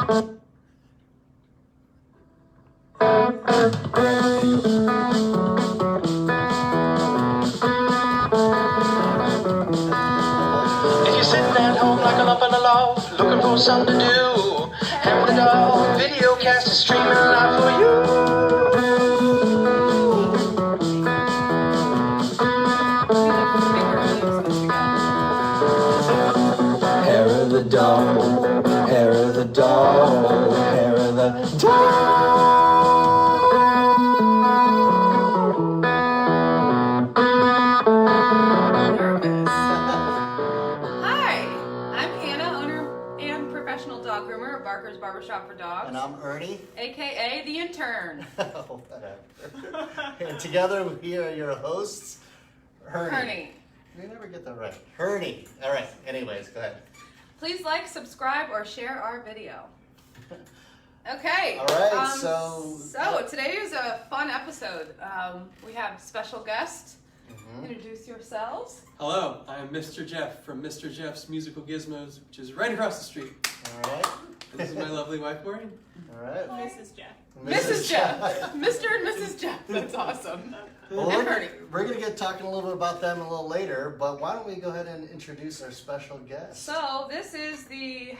If you're sitting at home like a lump in a loft, looking for something to do, and the Dog Videocast is streaming live for you. Hair of the dog, hair of the dog, hair of the dog. Dog groomer at Barkers Barbershop for dogs. And I'm Ernie. AKA the intern. Oh, whatever. And together we are your hosts, Ernie. We never get that right. Ernie. All right. Anyways, go ahead. Please like, subscribe, or share our video. Okay. All right. So today is a fun episode. We have special guests. Introduce yourselves. Hello, I'm Mr. Jeff from Mr. Jeff's Musical Gizmos, which is right across the street. All right. And this is my lovely wife, Maureen. All right. Mrs. Jeff. Mrs. Jeff. Mr. and Mrs. Jeff. That's awesome. Well, we're going to get talking a little bit about them a little later, but why don't we go ahead and introduce our special guest? So this is the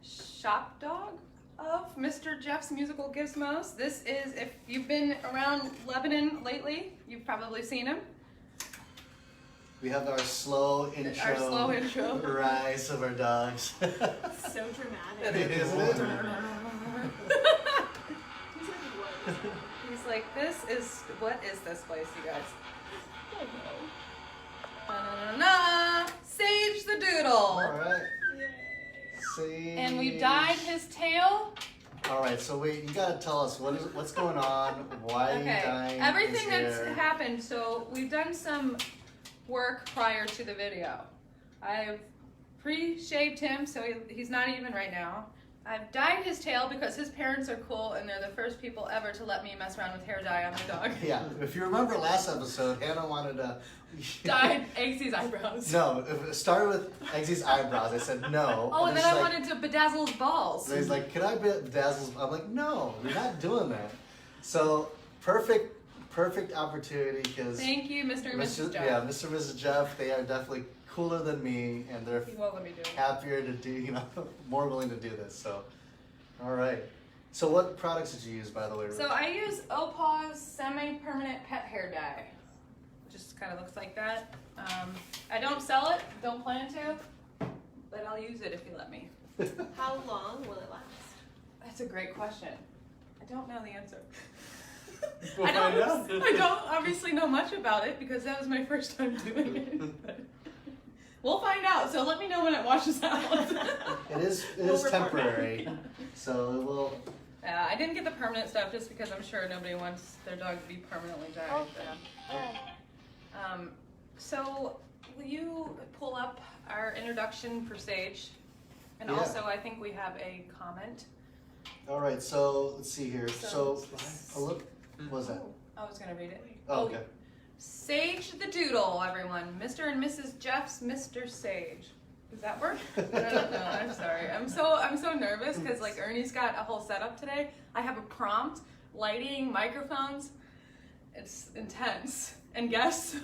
shop dog of Mr. Jeff's Musical Gizmos. This is, if you've been around Lebanon lately, you've probably seen him. We have our slow intro. Rise of our dogs. So dramatic. It is, isn't it? He's like, what is this place, you guys? Na-na-na-na. Sage the Doodle. All right. Yay. And we dyed his tail. All right, so wait, you gotta tell us what's going on, why are you dying Everything his that's hair? happened. So we've done some work prior to the video. I've pre-shaved him, so he's not even right now. I've dyed his tail because his parents are cool and they're the first people ever to let me mess around with hair dye on my dog. Yeah, if you remember last episode, Hannah wanted to Dyed Eggsy's eyebrows. No, it started with Eggsy's eyebrows. I said no. Oh, and then I wanted to bedazzle his balls. So he's like, "Can I bedazzle?" I'm like, "No, you're not doing that." So perfect opportunity because Thank you, Mr. and Mrs. Jeff. Yeah, Mr. and Mrs. Jeff, they are definitely cooler than me, and they're He won't let me do it. happier to do, more willing to do this. So, all right. So, what products did you use, by the way? So I use Opaw's semi-permanent pet hair dye. Just kind of looks like that. I don't sell it, don't plan to, but I'll use it if you let me. How long will it last? That's a great question. I don't know the answer. We'll I find out. don't obviously know much about it because that was my first time doing it. But we'll find out. So let me know when it washes out. It is We'll report temporary, back. so it will. I didn't get the permanent stuff just because I'm sure nobody wants their dog to be permanently dyed. So will you pull up our introduction for Sage? And Yeah. also I think we have a comment. All right. So let's see here. So- So look. What was that? I was going to read it. Oh, okay. Sage the Doodle, everyone. Mr. and Mrs. Jeff's Mr. Sage. Does that work? I don't know. I'm sorry. I'm so nervous because like Ernie's got a whole setup today. I have a prompt, lighting, microphones. It's intense. And guests.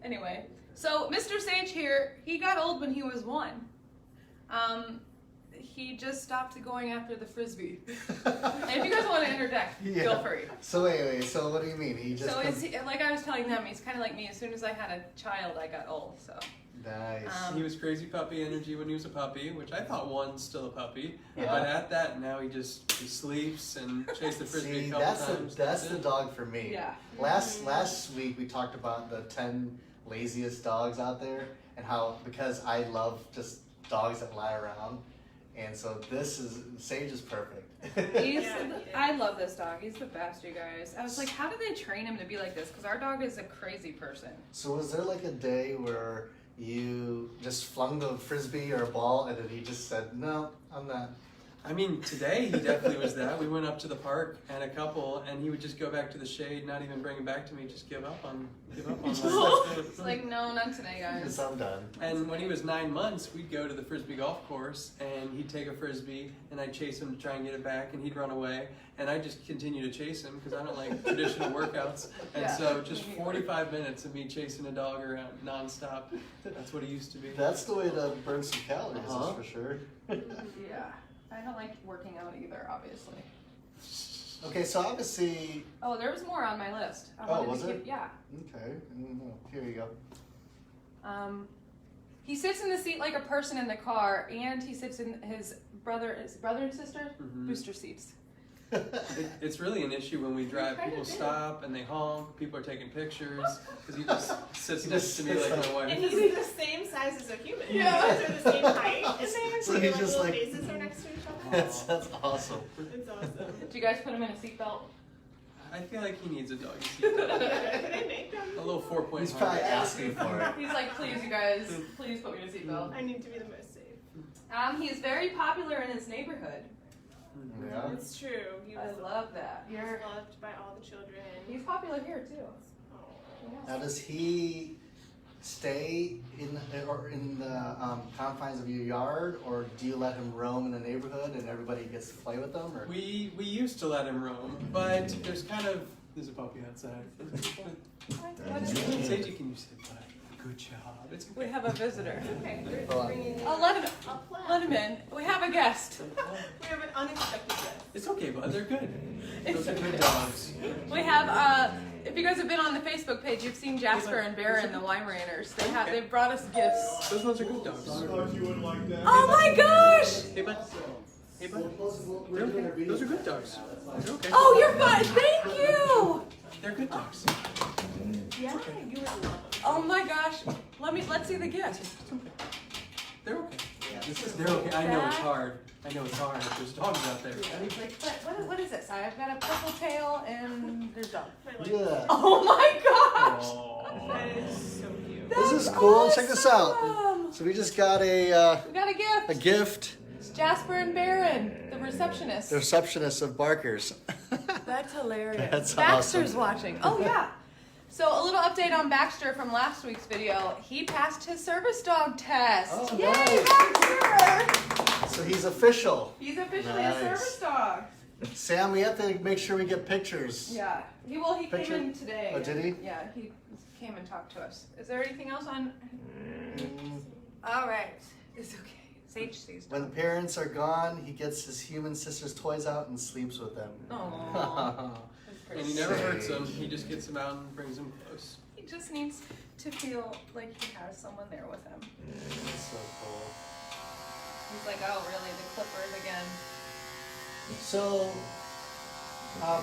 Anyway, so Mr. Sage here, he got old when he was 1. He just stopped going after the frisbee. And if you guys want to interject, feel free. So wait. So what do you mean? He just. So like I was telling them, he's kind of like me. As soon as I had a child, I got old. So Nice. He was crazy puppy energy when he was a puppy, which I thought one's still a puppy. Yeah. But at that, now he sleeps and chases the frisbee See, a couple times. that's the dog for me. yeah. Last week we talked about the 10 laziest dogs out there and how because I love just dogs that lie around, and so Sage is perfect. I love this dog. He's the best, you guys. I was like, how did they train him to be like this? Because our dog is a crazy person. So was there like a day where you just flung the frisbee or a ball and then he just said, "No, I'm I mean, today he definitely was that. We went up to the park and a couple, and he would just go back to the shade, not even bring it back to me, just give up on life. It's like, no, not today, guys. I'm done. And when he was 9 months, we'd go to the Frisbee golf course, and he'd take a Frisbee, and I'd chase him to try and get it back, and he'd run away. And I'd just continue to chase him, because I don't like traditional workouts. And Yeah. so just 45 minutes of me chasing a dog around nonstop. That's what he used to be. That's the way to burn some calories, Uh-huh. that's for sure. Yeah. I don't like working out either, obviously. Okay, so obviously, Oh, there was more on my list. I Oh, wanted was to there? keep- Yeah. okay, here you go. He sits in the seat like a person in the car, and he sits in his brother and sister Mhm. booster seats. It's really an issue when we drive. kind People of do. stop and they honk. People are taking pictures because he just sits He next just to me sits like like- my And wife. he's the same size as a human. Yeah. You guys are the same height. And they So so he's like just little like- faces are next to each other. That's awesome. It's awesome. Did you guys put him in a seatbelt? I feel like he needs a doggy seatbelt. Can I make them? A little 4-point He's probably harness. asking for it. He's like, please, you guys, please put me in a seatbelt. I need to be the most safe. He is very popular in his neighborhood. Yeah. It's true. He I was love that. loved by all the children. He's popular here too. Oh. Now, does he stay in the confines of your yard, or do you let him roam in the neighborhood and everybody gets to play with him? Or We used to let him roam, but there's a puppy outside. Sage, can you sit by? Good job. It's We have a visitor. Okay. Hold on. Bringing in Oh, let him a in. We have a guest. We have an unexpected guest. It's okay, bud. They're good. It's Those are good dogs. We have, if you guys have been on the Facebook page, you've seen Jasper and Baron, the Weimaraners. They've brought us gifts. Those ones are good dogs. Oh my gosh! Hey, bud. Hey, bud. They're okay. Those are good dogs. They're okay. Oh, you're fine. Thank you. They're good dogs. Yeah, you would love him. Oh my gosh. Let's see the gift. They're okay. They're okay. I know it's hard. There's dogs out there. What is this? I've got a purple tail and there's dog. I like Yeah. Oh my gosh! Oh. That is so cute. This is That's cool. Check this out. awesome. So we just got a We got a gift. gift. It's Jasper and Baron, the receptionist. The receptionist of Barkers. That's hilarious. That's Baxter's awesome. watching. Oh yeah. So a little update on Baxter from last week's video. He passed his service dog test. Oh, Yay, nice. Baxter! So he's official. He's officially Nice. a service dog. Sam, we have to make sure we get pictures. Yeah. He Picture- came in today. Oh, did he? Yeah, he came and talked to us. Is there anything else on? Mm, All right. It's okay. Sage sees. When parents are gone, he gets his human sister's toys out and sleeps with them. Aww. And he never hurts them. He just gets them out and brings them close. He just needs to feel like he has someone there with him. That's so cool. He's like, oh, really? The Clippers again? So, how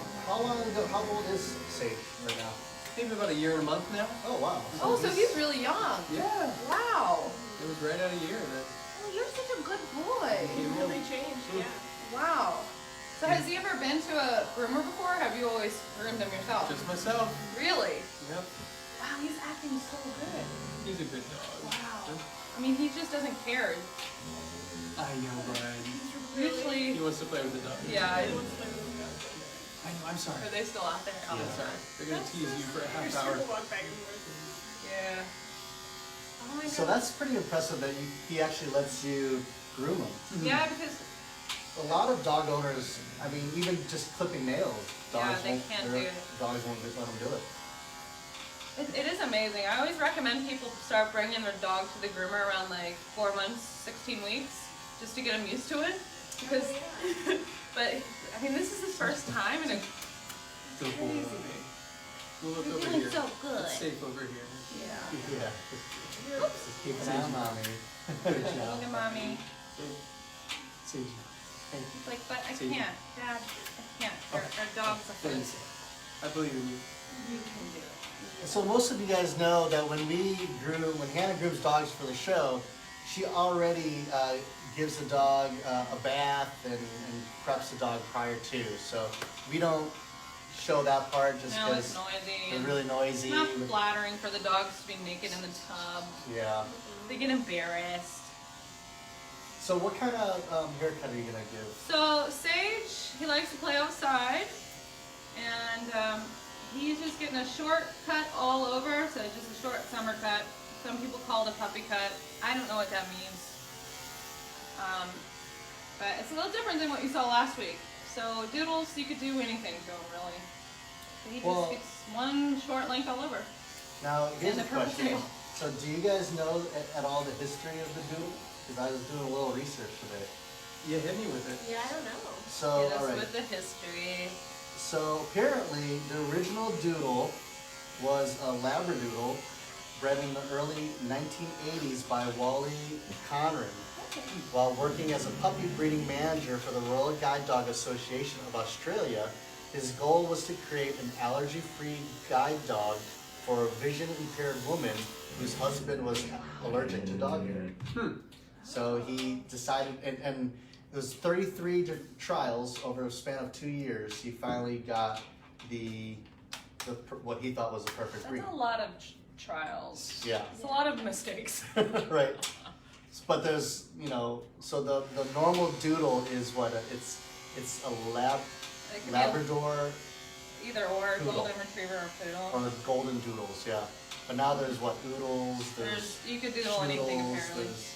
old is Sage right now? Maybe about a year and a month now. Oh, wow. Oh, so he's really young. Yeah. Wow. It was right out of year. Oh, you're such a good boy. He really changed, yeah. Wow. So has he ever been to a groomer before? Or have you always groomed him yourself? Just myself. Really? Yep. Wow, he's acting so good. He's a good dog. Wow. I mean, he just doesn't care. I know, Brian. Usually, He wants to play with the dog. yeah. I know. I'm sorry. Are they still out there? Oh, I'm sorry. They're gonna tease you for a half Just hour. walk back and forth. Yeah. Oh my god. So that's pretty impressive that he actually lets you groom him. Yeah, because A lot of dog owners, I mean, even just clipping nails, Yeah, dogs they won't. can't their do it. Dogs won't let them do it. it is amazing. I always recommend people start bringing their dog to the groomer around like 4 months, 16 weeks, just to get them used to it. Because, but I mean, this is his first time, and So cool. crazy. We'll look You're over feeling here. so good. It's safe over here. Yeah. Yeah. Just keep an eye on mommy. Good Look job. at mommy. Sage. Thank you. It's like, but I See. can't, Dad. I can't. Our dog's a Thanks. friend. I believe in you. You can do it. So most of you guys know that when Hannah grooms dogs for the show, she already gives the dog a bath and preps the dog prior to. So we don't show that part just No, it's because noisy. they're and really noisy. It's not flattering for the dogs to be naked in the tub. Yeah. They get embarrassed. So what kind of haircut are you gonna give? So Sage, he likes to play outside, and he's just getting a short cut all over, so just a short summer cut. Some people call it a puppy cut. I don't know what that means. But it's a little different than what you saw last week. So Doodles, you could do anything to him, really. But he Well- just gets one short length all over. Now, here's And a the purple question. tail. So do you guys know at all the history of the doodle? Because I was doing a little research today. Yeah, hit me with it. Yeah, I don't know. So, Hit us alright. with the history. So apparently the original doodle was a Labradoodle bred in the early 1980s by Wally Conran while working as a puppy breeding manager for the Royal Guide Dog Association of Australia. His goal was to create an allergy-free guide dog for a vision-impaired woman whose husband was allergic to dog hair. So he decided, and it was 33 trials over a span of 2 years. He finally got what he thought was the perfect breed. That's a lot of trials. Yeah. It's a lot of mistakes. Right. But there's, so the normal doodle is what it's a It could be Labrador either or, Poodle. golden retriever or poodle. or golden doodles, yeah. But now there's what oodles, there's You could do anything schnoodles, apparently. there's-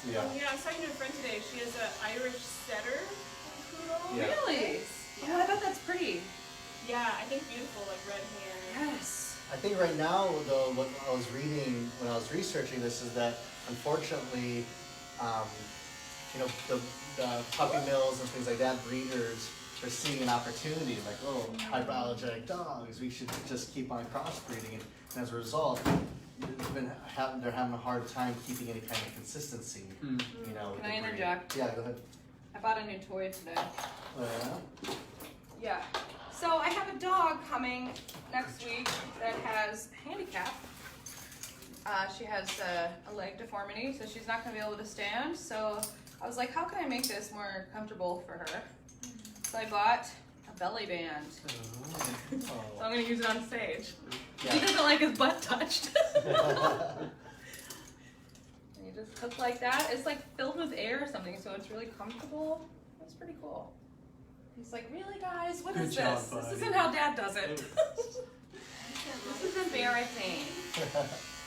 Yeah. yeah. Yeah, I was talking to a friend today. She has an Irish setter poodle. Yeah. Really? Oh, I bet that's pretty. Yeah, I think beautiful, like red hair. Yes. I think right now, though, what I was reading when I was researching this is that unfortunately, the puppy mills and things like that, breeders are seeing an opportunity, like, oh, hyperallergenic dogs, we should just keep on crossbreeding. And as a result, they're having a hard time keeping any kind of consistency. Hmm. With Can I the breed. interject? Yeah, go ahead. I bought a new toy today. Yeah. Yeah. So I have a dog coming next week that has handicap. She has a leg deformity, so she's not going to be able to stand. So I was like, how can I make this more comfortable for her? So I bought a belly band. So I'm going to use it on stage. He Yeah. doesn't like his butt touched. And you just hook like that. It's like filled with air or something, so it's really comfortable. That's pretty cool. He's like, really, guys? What Good is job, this? buddy. This isn't how Dad does it. This is embarrassing.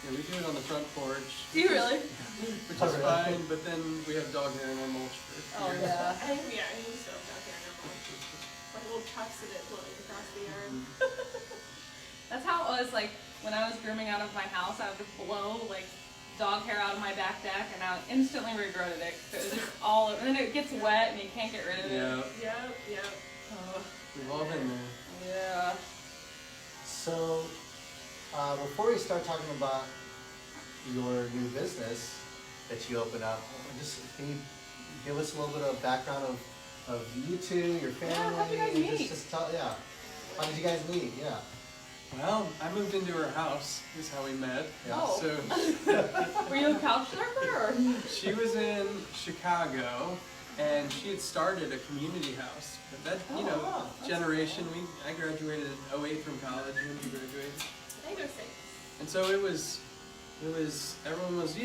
Yeah, we do it on the front porch. Do you really? Which is fine, but then we have dog hair in our mulch for Oh years. yeah. I think, yeah, I think we still have dog hair in our mouth. Like little tufts of it floating across the yard. That's how it was like when I was grooming out of my house. I would blow like dog hair out of my back deck, and I instantly regretted it. It was just all, and then it gets wet, and you can't get rid of it. Yeah, Yep. Oh, we've all been there. yeah. So, before we start talking about your new business that you opened up, can you give us a little bit of background of you two, your family? Yeah, how'd you guys meet? Just tell, yeah. How did you guys meet? Yeah. Well, I moved into her house, is how we met. Yeah. Oh. So Were you a couch surfer or? she was in Chicago, and she had started a community house. But that, Oh, wow. That's generation, I graduated in 08 from college, when you graduated. I think it was 6. And so it was, everyone was,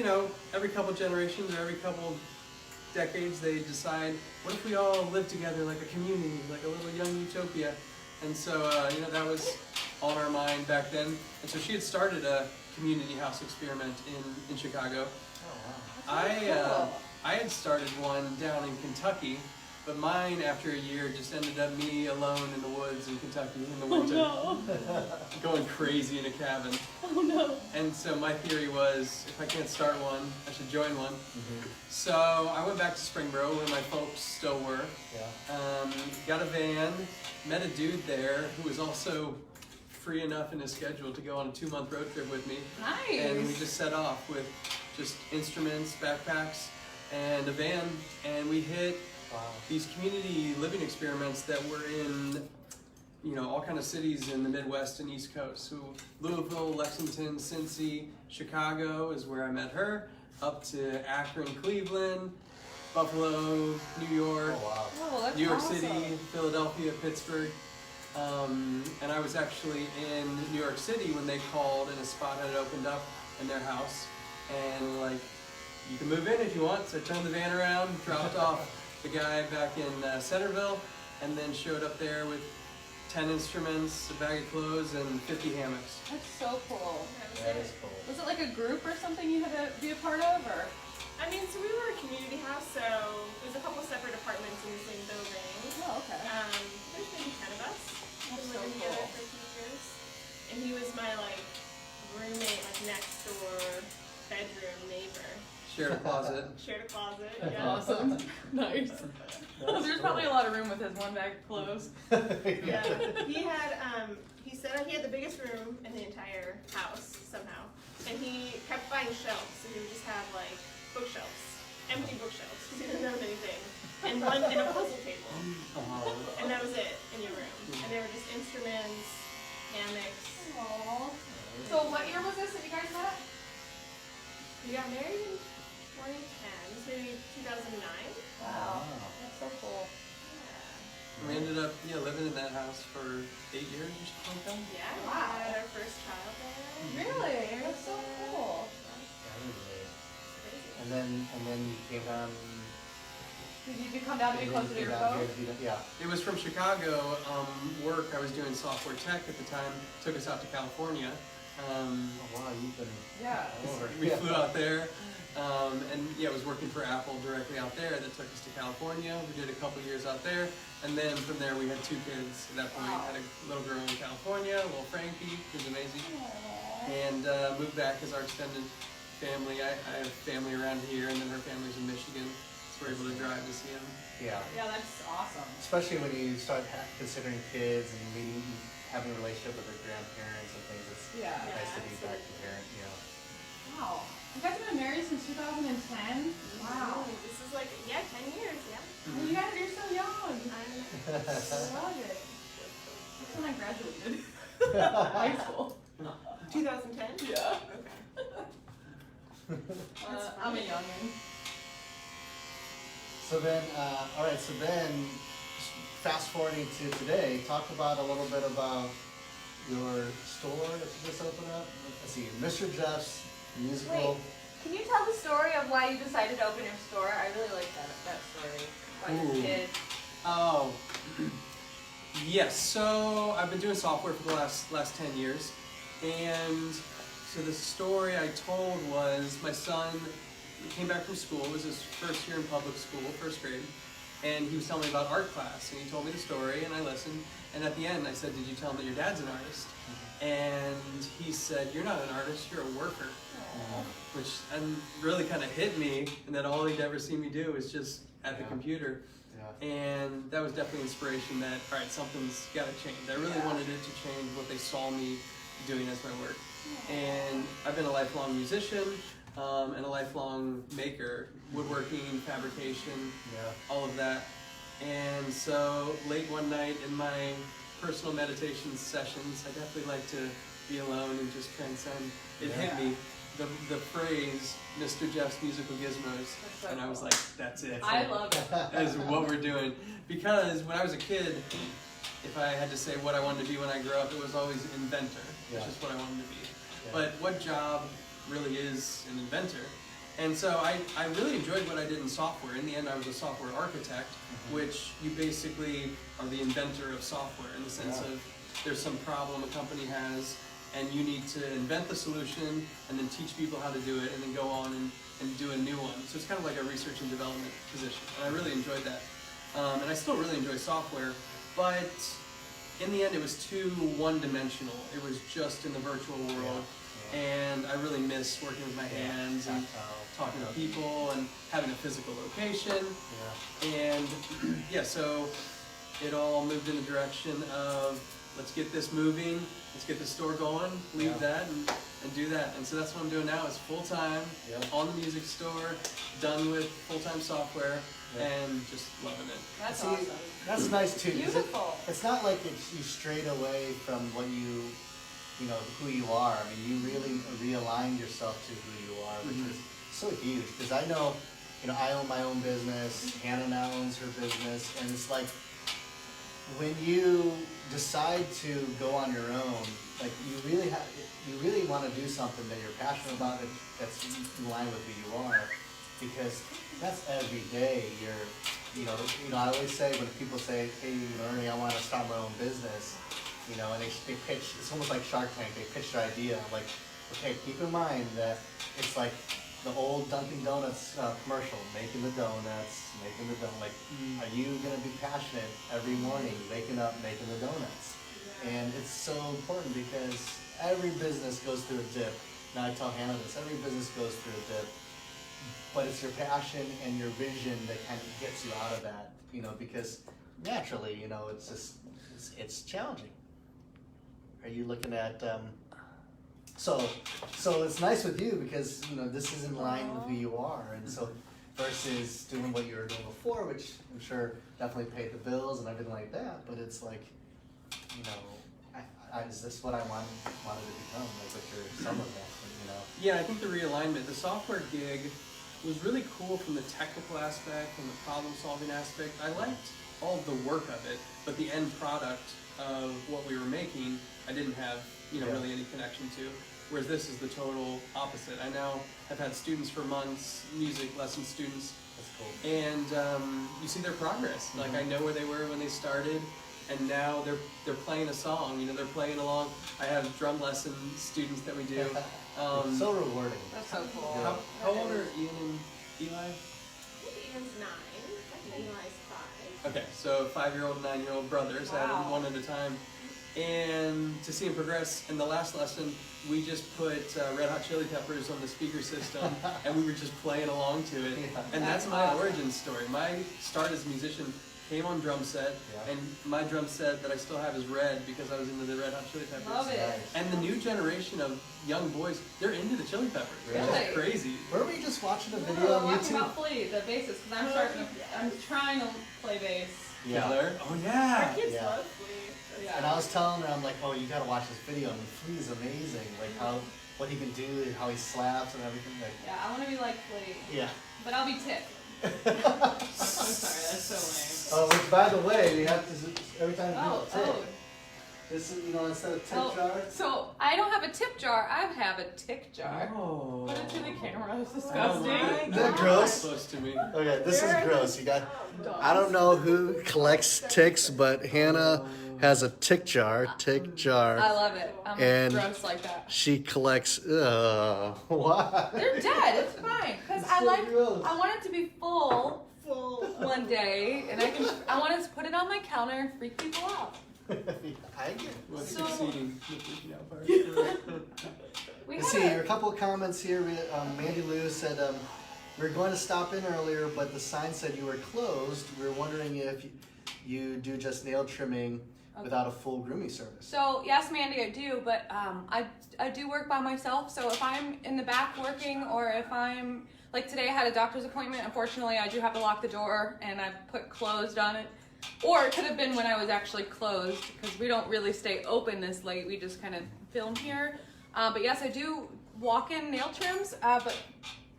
every couple generations or every couple decades, they decide, what if we all live together like a community, like a little young utopia? And so, that was on our mind back then. And so she had started a community house experiment in Chicago. Oh, wow. I had started one down in Kentucky, but mine, after a year, just ended up me alone in the woods in Kentucky in the winter, going crazy in a cabin. Oh no. And so my theory was, if I can't start one, I should join one. Mhm. So I went back to Springboro, where my folks still were. Yeah. Got a van, met a dude there who was also free enough in his schedule to go on a 2-month road trip with me. Nice. And we just set off with just instruments, backpacks, and a van, and we hit Wow. these community living experiments that were in, all kind of cities in the Midwest and East Coast. So Louisville, Lexington, Cincy, Chicago is where I met her, up to Akron, Cleveland, Buffalo, New York, Oh, wow. Oh, that's New York awesome. City, Philadelphia, Pittsburgh. And I was actually in New York City when they called and a spot had opened up in their house. And you can move in if you want. So I turned the van around, dropped off the guy back in Centerville, and then showed up there with 10 instruments, a bag of clothes, and 50 hammocks. That's so cool. That is cool. Was it like a group or something you had to be a part of, or? I mean, so we were a community house, so there's a couple separate apartments in the same building. Oh, okay. There's maybe 10 of us. That's Been so living together cool. for a few years. And he was my like roommate, like next door bedroom neighbor. Shared a closet. Shared a closet. That's Yeah. awesome. Nice. There's probably a lot of room with his one bag of clothes. Yeah. He had he said he had the biggest room in the entire house somehow. And he kept buying shelves, so he would just have like bookshelves, empty bookshelves, because he didn't have anything. And a puzzle table. And that was it in your room. And there were just instruments, hammocks. Aww. So what year was this that you guys met? We got married in 2010, so maybe 2009. Wow. That's so cool. We ended up living in that house for 8 years or something like that. Yeah, Wow. we had our first child there. Really? That's so cool. And then you came down. Did you come down to be closer to your boat? Yeah. It was from Chicago. Work, I was doing software tech at the time, took us out to California. Oh wow, you've been Yeah. all over. We flew out there, and I was working for Apple directly out there. That took us to California. We did a couple years out there, and then from there we had 2 kids. At that point, Wow. had a little girl in California, little Frankie, who's amazing, and moved back as our extended family. I have family around here, and then her family's in Michigan, so we're able to drive to see them. Yeah. Yeah, that's awesome. Especially when you start considering kids and meeting, having a relationship with their grandparents and things. It's Yeah. nice to be back to parent. Wow. You guys have been married since 2010? Wow. This is like, 10 years, yeah. And you guys are so young. I I'm love it. That's when I graduated. High school. 2010? Yeah. Okay. I'm a youngin. So then, all right. So then, fast forwarding to today, talk about a little bit about your store that you just opened up. Let's see, Mr. Jeff's Musical. Wait, can you tell the story of why you decided to open your store? I really like that story about your Ooh. kid. Oh, yes. So I've been doing software for the last 10 years, and so the story I told was my son came back from school. It was his first year in public school, first grade, and he was telling me about art class, and he told me the story, and I listened. And at the end, I said, "Did you tell him that your dad's an artist?" And he said, "You're not an artist. You're a worker." Which really kind of hit me, and that all he'd ever see me do is just at the computer. Yeah. And that was definitely inspiration that, all right, something's got to change. I really wanted it to change what they saw me doing as my work. And I've been a lifelong musician and a lifelong maker, woodworking, fabrication, all of that. And so late one night in my personal meditation sessions, I definitely like to be alone and just transcend. It hit me. The phrase, Mr. Jeff's Musical Gizmos, So and I was cool. like, that's it. I love it. That is what we're doing. Because when I was a kid, if I had to say what I wanted to be when I grew up, it was always inventor. It's just what I wanted to be. But what job really is an inventor? And so I really enjoyed what I did in software. In the end, I was a software architect, which you basically are the inventor of software in the sense of there's some problem a company has, and you need to invent the solution and then teach people how to do it and then go on and do a new one. So it's kind of like a research and development position. And I really enjoyed that. And I still really enjoy software, but in the end it was too one-dimensional. It was just in the virtual world. And I really miss working with my hands and talking to people and having a physical location. And so it all moved in the direction of let's get this moving, let's get the store going, leave that and do that. And so that's what I'm doing now is full-time on the music store, done with full-time software, and just loving it. That's awesome. That's nice too. 'Cause Beautiful. It's not like you strayed away from what you know, who you are. I mean, you really realigned yourself to who you are, which is so huge. Because I know, I own my own business, Hannah now owns her business, and it's like, when you decide to go on your own, like you really want to do something that you're passionate about, that's in line with who you are. because that's every day. I always say when people say, hey, Ernie, I want to start my own business, and they pitch, it's almost like Shark Tank, they pitch their idea. I'm like, okay, keep in mind that it's like the old Dunkin' Donuts commercial, making the donuts. Like, are you going to be passionate every morning, waking up, making the donuts? And it's so important because every business goes through a dip. Now I tell Hannah this, every business goes through a dip, but it's your passion and your vision that kind of gets you out of that, because naturally, it's just, it's challenging. Are you looking at, so it's nice with you because, this is in line with who you are, and so versus doing what you were doing before, which I'm sure definitely paid the bills and everything like that, but it's like, is this what I wanted to become, like with your summer camp, Yeah, I think the realignment, the software gig was really cool from the technical aspect and the problem solving aspect. I liked all of the work of it, but the end product of what we were making, I didn't have, really any connection to. Whereas this is the total opposite. I now have had students for months, music lesson students. That's cool. And you see their progress. Like I know where they were when they started, and now they're playing a song. They're playing along. I have drum lesson students that we do. It's so rewarding. That's so cool. How old are Ian and Eli? I think Ian's 9. I think Eli's 5. Okay, so 5-year-old and 9-year-old brothers. I had them one at a time. And to see them progress, in the last lesson, we just put Red Hot Chili Peppers on the speaker system, and we were just playing along to it. And that's my origin story. My start as a musician came on drum set, and my drum set that I still have is red because I was into the Red Hot Chili Peppers. Love it. And the new generation of young boys, they're into the Chili Peppers. Really? It's crazy. Were we just watching a video on Watching YouTube? about Flea, the bassist, because I'm trying to play bass. Yeah. Killer. Oh yeah. Our kids Yeah. love Flea. Yeah. And I was telling her, I'm like, oh, you gotta watch this video. I mean, Flea is amazing. Like what he can do, how he slaps and everything. Like, Yeah, I want to be like Flea, yeah. but I'll be Tick. I'm sorry, that's so lame. Oh, which by the way, we have to every time you do a tick. Oh, This is, instead of tip jar. so I don't have a tip jar. I have a tick jar. Oh. Put it to the camera. It's Oh disgusting. my Isn't that gross? Close to me. Okay, this is gross. You got. I don't know who collects ticks, but Hannah has a tick jar. I love it. I'm And- gross like that. She collects. Why? They're dead. It's fine because It's I so like. gross. I want it to be full Full. one day, and I wanted to put it on my counter and freak people out. I get. What's So- succeeding? The freaking out part. We Let's had see, it. a couple of comments here. Mandy Lou said, we were going to stop in earlier, but the sign said you were closed. We were wondering if you do just nail trimming without a full grooming service. So yes, Mandy, I do, but I do work by myself. So if I'm in the back working, or if I'm like today, I had a doctor's appointment. Unfortunately, I do have to lock the door, and I put closed on it. Or it could have been when I was actually closed, because we don't really stay open this late. We just kind of film here. But yes, I do walk-in nail trims. But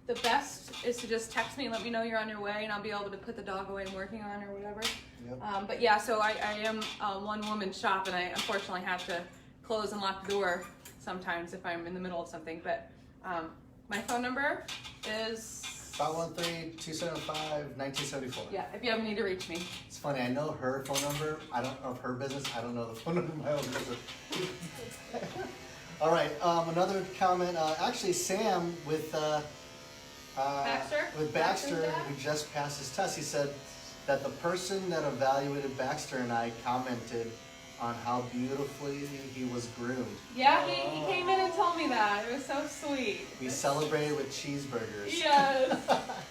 the best is to just text me and let me know you're on your way, and I'll be able to put the dog away and working on or whatever. Yep. But yeah, so I am a one-woman shop, and I unfortunately have to close and lock the door sometimes if I'm in the middle of something. But my phone number is 513-275-1974. yeah. If you ever need to reach me. It's funny, I know her phone number. I don't know of her business. I don't know the phone number of my own business. All right, another comment. Actually, Sam with Baxter? With Baxter, who just passed his test, he said that the person that evaluated Baxter and I commented on how beautifully he was groomed. Yeah, he came in and told me that. It was so sweet. We celebrated with cheeseburgers. Yes,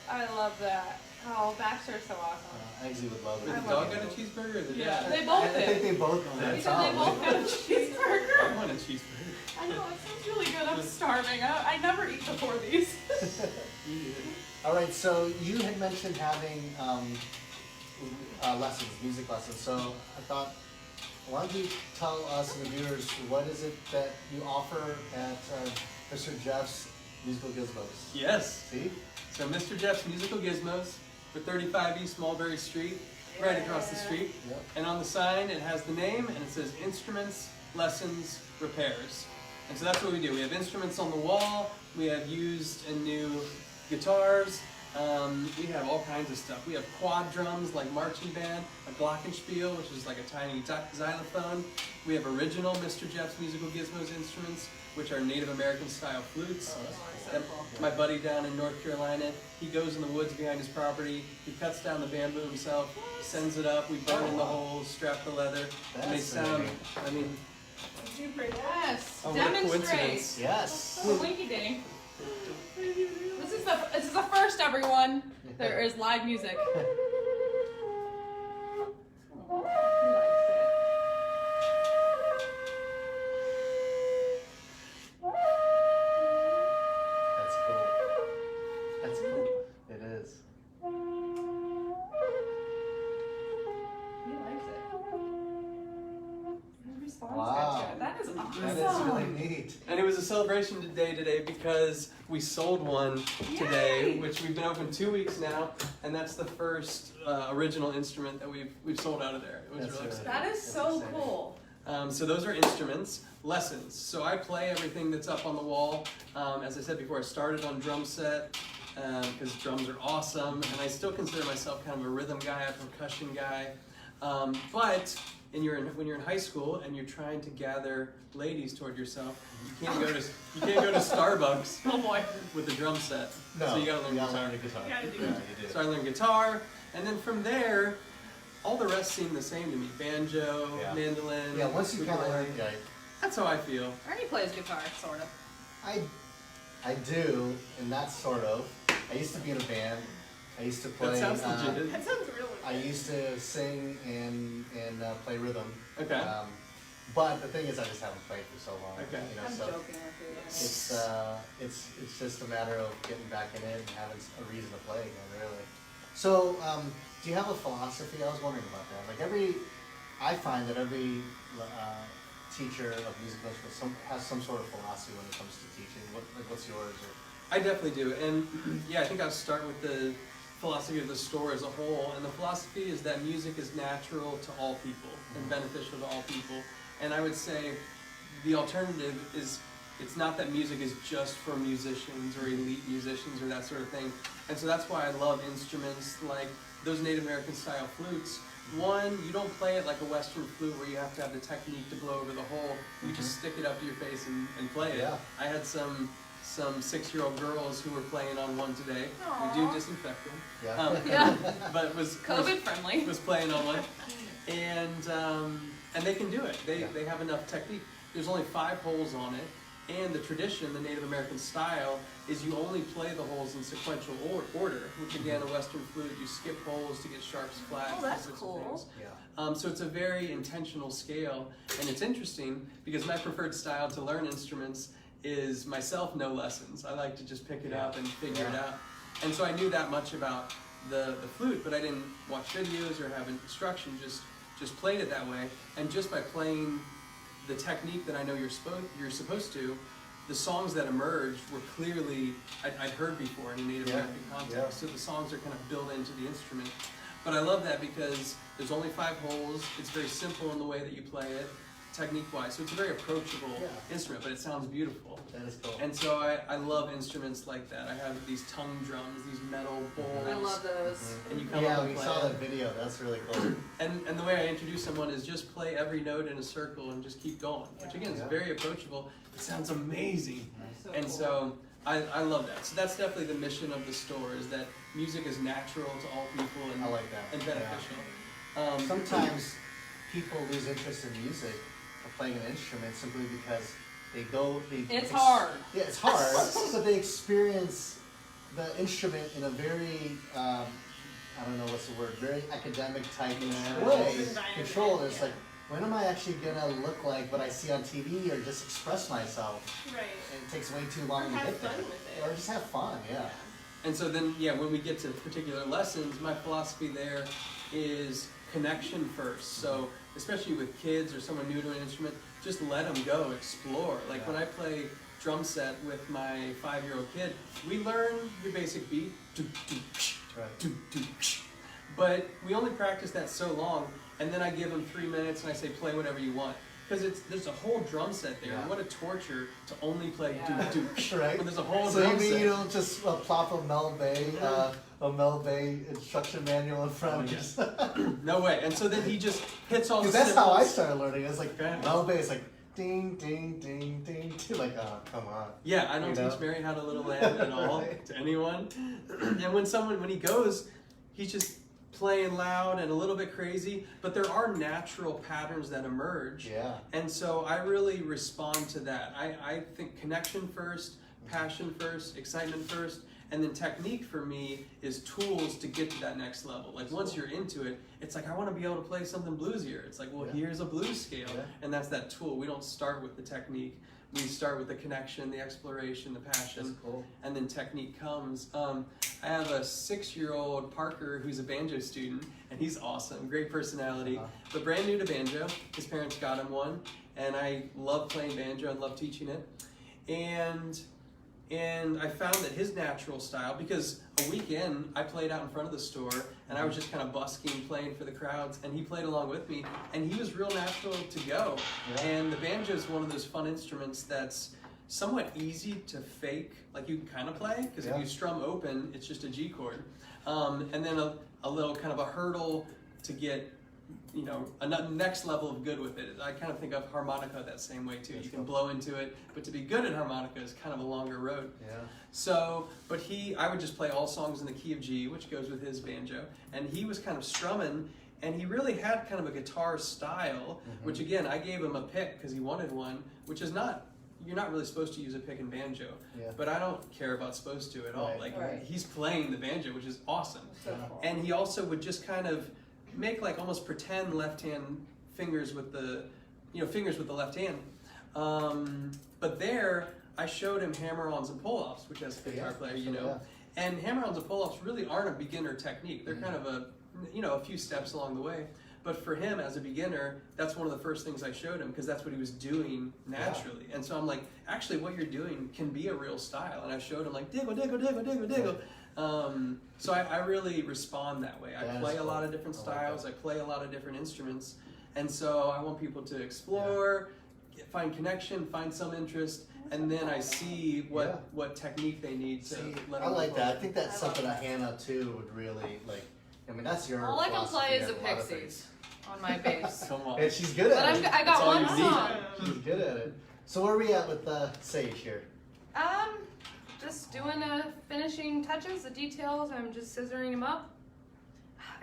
I love that. Oh, Baxter's so awesome. Eggsy would love Did it. the dog got a cheeseburger or the Yeah, dad? they both I think did. they both know that. Because they both got a cheeseburger. I want a cheeseburger. I know, it sounds really good. I'm starving. I never eat before these. All right, so you had mentioned having lessons, music lessons. So I thought, why don't you tell us and the viewers what is it that you offer at Mr. Jeff's Musical Gizmos? Yes. See? So Mr. Jeff's Musical Gizmos for 35 East Mulberry Street, right across the street. Yep. And on the sign it has the name and it says Instruments, Lessons, Repairs. And so that's what we do. We have instruments on the wall, we have used and new guitars, We have all kinds of stuff. We have quad drums like marching band, a glockenspiel, which is like a tiny xylophone. We have original Mr. Jeff's Musical Gizmos instruments, which are Native American style flutes. And my buddy down in North Carolina, he goes in the woods behind his property, he cuts down the bamboo himself, sends it up, we burn in the holes, strap the leather, and they sound, I mean, Super. Yes. oh, what a Demonstrate. coincidence. Yes. Winky dink. This is the first, everyone. There is live music. That's cool. That's cool. It is. He likes it. His response Wow. got to it. That is awesome. That is really neat. And it was a celebration today because we sold one today, Yay! which we've been open 2 weeks now, and that's the first original instrument that we've sold out of there. It was That's really exciting. That is That's so exciting. cool. So those are instruments. Lessons. So I play everything that's up on the wall. As I said before, I started on drum set because drums are awesome, and I still consider myself kind of a rhythm guy, a percussion guy. But when you're in high school and you're trying to gather ladies toward yourself, you can't go to Starbucks Oh boy. with a drum set. No, So you gotta learn guitar. learn the guitar. You gotta do Yeah, it. you do. So I learned guitar, and then from there, all the rest seemed the same to me. Banjo, Yeah. mandolin. Yeah, once you kind of ukulele. learn, yeah, That's how I feel. Ernie plays guitar, sort of. I do, and that's sort of. I used to be in a band. I used to play. That sounds legit. That sounds really I used to sing and play rhythm. Okay. But the thing is, I just haven't played for so long. Okay. You know, I'm so joking with you. it's just a matter of getting back in it and having a reason to play again, really. So, do you have a philosophy? I was wondering about that. I find that every teacher of musical instruments has some sort of philosophy when it comes to teaching. What's yours? I definitely do. And yeah, I think I'll start with the philosophy of the store as a whole. And the philosophy is that music is natural to all people and beneficial to all people. And I would say the alternative is it's not that music is just for musicians or elite musicians or that sort of thing. And so that's why I love instruments like those Native American style flutes. One, you don't play it like a Western flute where you have to have the technique to blow over the hole. You just stick it up to your face and play it. Yeah. I had some 6-year-old girls who were playing on one today. Aw. We do disinfect them. Yeah. Yeah. But was COVID friendly. was playing on one, and they can do it. Yeah. They have enough technique. There's only 5 holes on it, and the tradition, the Native American style, is you only play the holes in sequential order. Which again, a Western flute, you skip holes to get sharps, flats, Oh, that's those sorts cool. of things. Yeah. So it's a very intentional scale, and it's interesting because my preferred style to learn instruments is myself no lessons. I like to just pick it up and figure it out. And so I knew that much about the flute, but I didn't watch videos or have instruction, just played it that way. And just by playing the technique that I know you're supposed to, the songs that emerged were clearly, I'd heard before in a Native Yeah. American context. Yeah. So the songs are kind of built into the instrument. But I love that because there's only 5 holes, it's very simple in the way that you play it, technique-wise. So it's a very approachable instrument, but it sounds beautiful. That is cool. And so I love instruments like that. I have these tongue drums, these metal bowls. I love those. And you come Yeah, up we and play saw it. that video. That's really cool. And the way I introduce someone is just play every note in a circle and just keep going, which again is Yeah. very approachable. It sounds amazing. So And cool. so I love that. So that's definitely the mission of the store, is that music is natural to all people and, I like that. and Yeah. beneficial. Sometimes people lose interest in music or playing an instrument simply because It's hard. Yeah, it's hard. So they experience the instrument in a very, I don't know what's the word, very academic type way, controlled. It's like, when am I actually gonna look like what I see on TV or just express myself? Right. And it takes way too long Or to have get there. fun with it. Or just have fun, yeah. And so then, yeah, when we get to particular lessons, my philosophy there is connection first. So especially with kids or someone new to an instrument, just let them go, explore. Like when I play drum set with my 5-year-old kid, we learn your basic beat, do, do, psh, Right. do, do, psh. But we only practice that so long, and then I give them 3 minutes and I say, play whatever you want. Because there's a whole drum set there. Yeah. And what a torture to only play Yeah. doop. Right. When there's a whole So drum you mean set. you don't just plop a Mel Bay instruction manual in front of Oh, yeah. you? No way. And so then he just hits all the Because that's how I cymbals. started learning. It's like Okay. Mel Bay is like ding, ding, ding, ding, ding. Like, oh, come on. Yeah, I don't You know? teach Mary how to little lamb at all Right. to anyone. And when he goes, he's just playing loud and a little bit crazy, but there are natural patterns that emerge. Yeah. And so I really respond to that. I think connection first, passion first, excitement first, and then technique for me is tools to get to that next level. Like once you're into it, it's like I want to be able to play something bluesier. It's like, well, Yeah. here's a blues scale, Yeah. and that's that tool. We don't start with the technique. We start with the connection, the exploration, the passion, That's cool. and then technique comes. I have a 6-year-old Parker who's a banjo student, and he's awesome, great personality, but brand new to banjo. His parents got him one, and I love playing banjo and love teaching it. And I found that his natural style, because a weekend I played out in front of the store and I was just kind of busking, playing for the crowds, and he played along with me, and he was real natural to go. Yeah. And the banjo is one of those fun instruments that's somewhat easy to fake, like you can kind of play, because Yeah. if you strum open, it's just a G chord. And then a little kind of a hurdle to get, you know, a next level of good with it. I kind of think of harmonica that same way too. That's You can cool. blow into it, but to be good at harmonica is kind of a longer road. Yeah. So, but I would just play all songs in the key of G, which goes with his banjo, and he was kind of strumming, and he really had kind of a guitar style, which again, I gave him a pick because he wanted one, which is not, you're not really supposed to use a pick in banjo, Yeah. but I don't care about supposed to at all. Right. Like, Right. he's playing the banjo, which is awesome. So Yeah. cool. And he also would just kind of make like almost pretend left hand fingers with the, fingers with the left hand. But there, I showed him hammer-ons and pull-offs, which as a guitar Yeah, player, yeah. And hammer-ons and pull-offs really aren't a beginner technique. They're kind of a few steps along the way. But for him as a beginner, that's one of the first things I showed him because that's what he was doing naturally. And so I'm like, actually what you're doing can be a real style. And I showed him like, diggle, diggle, diggle, diggle, diggle. So I really respond that way. I That is play a cool. lot of different I like styles. that. I play a lot of different instruments. And so I want people to explore, find connection, find some interest, and then I see what technique they need to See, let I them like go that. I forward. think that's I love something that that. Hannah too would really like. I mean, that's your All I can philosophy play is on the a lot of Pixies on my bass. Come on. And she's good But at it. I That's got all one you need. song. She's good at it. So where are we at with Sage here? Just doing finishing touches, the details. I'm just scissoring them up.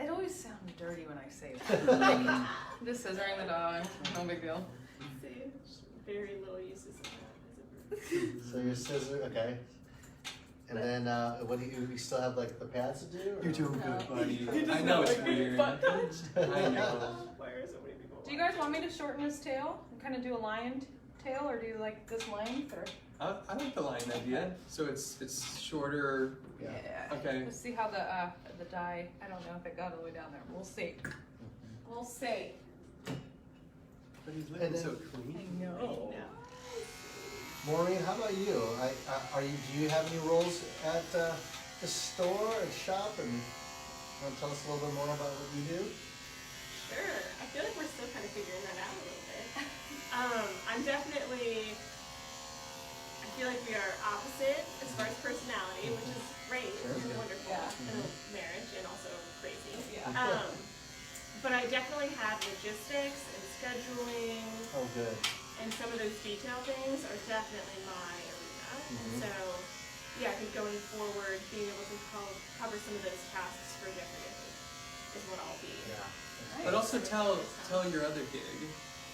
It always sounds dirty when I say that. Like, I'm just scissoring the dog. No big deal. See, very little uses of that as a verb. So your scissor, okay. And then what do you still have like the pads to do? or- You're doing No. good, buddy. You just I know got, it's like, weird. butt touched. I know. Why are so many people? Do you guys want me to shorten his tail and kind of do a lion tail, or do you like this length? Or I like the line idea. So it's shorter. Yeah. Okay. Let's see how the dye. I don't know if it got all the way down there. We'll see. We'll see. But he's And looking then- so clean. know. No. Maureen, how about you? Do you have any roles at the store and shop? And you want to tell us a little bit more about what you do? Sure. I feel like we're still kind of figuring that out a little bit. I'm definitely. I feel like we are opposite as far as personality, which is great and wonderful Yeah. in a marriage and also crazy. Yeah. But I definitely have logistics and scheduling, Oh, good. and some of those detail things are definitely my arena. And so, yeah, I think going forward, being able to cover some of those tasks for Jeffrey is what I'll be. Yeah. But also tell your other gig.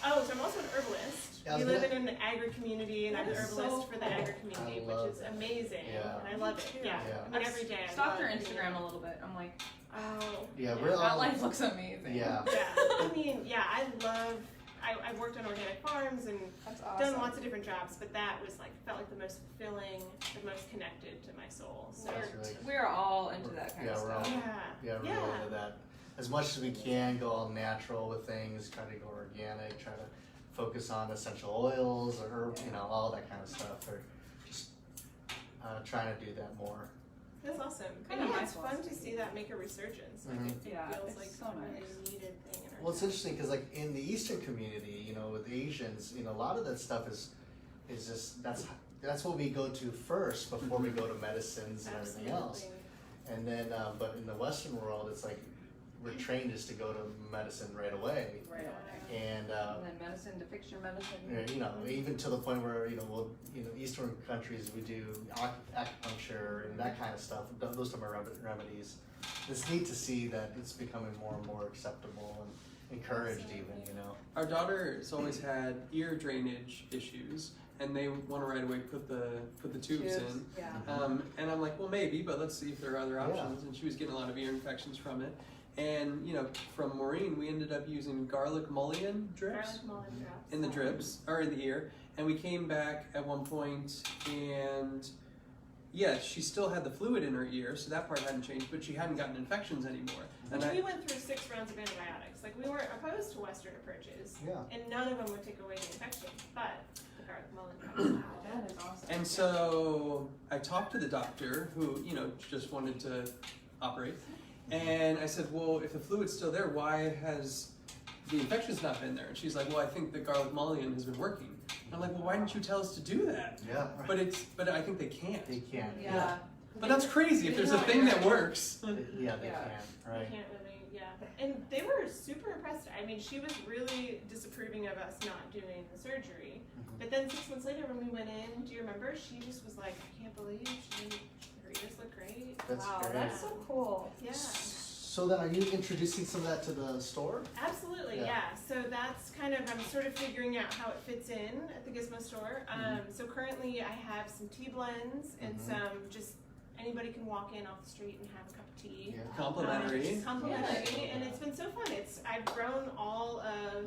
Oh, so I'm also an herbalist. Yeah, We I was live in an agri-community, and I'm an That is herbalist so for the cool. agri-community, I love which is that. amazing. Yeah. And I love it. Yeah. Yeah. I mean, every day I Stalked love your being Instagram able- a little bit. I'm like, Oh. Yeah, we're that all. life looks amazing. Yeah. Yeah. I mean, yeah, I love. I've worked on organic farms and That's awesome. done lots of different jobs, but that was like felt like the most fulfilling, the most connected to my soul. So That's really- We're all into that kind Yeah, of we're all- stuff. yeah. Yeah, we're into that. As much as we can, go all natural with things. Try to go organic. Try to focus on essential oils or herb, all that kind of stuff. Or just trying to do that more. That's awesome. Kinda And yeah, my it's fun to philosophy. see that make a resurgence. Like Mhm. it Yeah, feels it's like so a really nice. needed thing in our Well, it's interesting because like in the Eastern community, you know, with Asians, you know, a lot of that stuff is just that's what we go to first before we go to medicines and everything else. And then, but in the Western world, it's like we're trained just to go to medicine right away. Right away. And And then medicine to fix your medicine. you know, even to the point where Eastern countries we do acupuncture and that kind of stuff. Those type of remedies. It's neat to see that it's becoming more and more acceptable and encouraged, even. You know. Our daughter's always had ear drainage issues, and they want to right away put the tubes in. Yeah. And I'm like, well, maybe, but let's see if there are other Yeah. options. And she was getting a lot of ear infections from it. And you know, from Maureen, we ended up using garlic mullion drips in the drips or in the ear. And we came back at one point, and yeah, she still had the fluid in her ear, so that part hadn't changed, but she hadn't gotten infections anymore. And We went through 6 rounds of antibiotics. Like, we weren't opposed to Western approaches, Yeah. and none of them would take away the infection. But the garlic mullion. Wow, that is awesome. And so I talked to the doctor who, you know, just wanted to operate. And I said, well, if the fluid's still there, why has the infection's not been there? And she's like, well, I think the garlic mullion has been working. And I'm like, well, why didn't you tell us to do that? Yeah. But I think they can't. They can. Yeah. But that's crazy. If there's a thing that works. Yeah, they Yeah. can. Right. Can't really, yeah. And they were super impressed. I mean, she was really disapproving of us not doing the surgery. But then 6 months later when we went in, do you remember? She just was like, I can't believe her ears look great. That's Wow, great. that's so cool. Yeah. So then, are you introducing some of that to the store? Absolutely, Yeah. yeah. So that's kind of, I'm sort of figuring out how it fits in at the Gizmo store. So currently I have some tea blends and some just, anybody can walk in off the street and have a cup of tea. Yeah. Complimentary. Complimentary, and it's been so fun. I've grown all of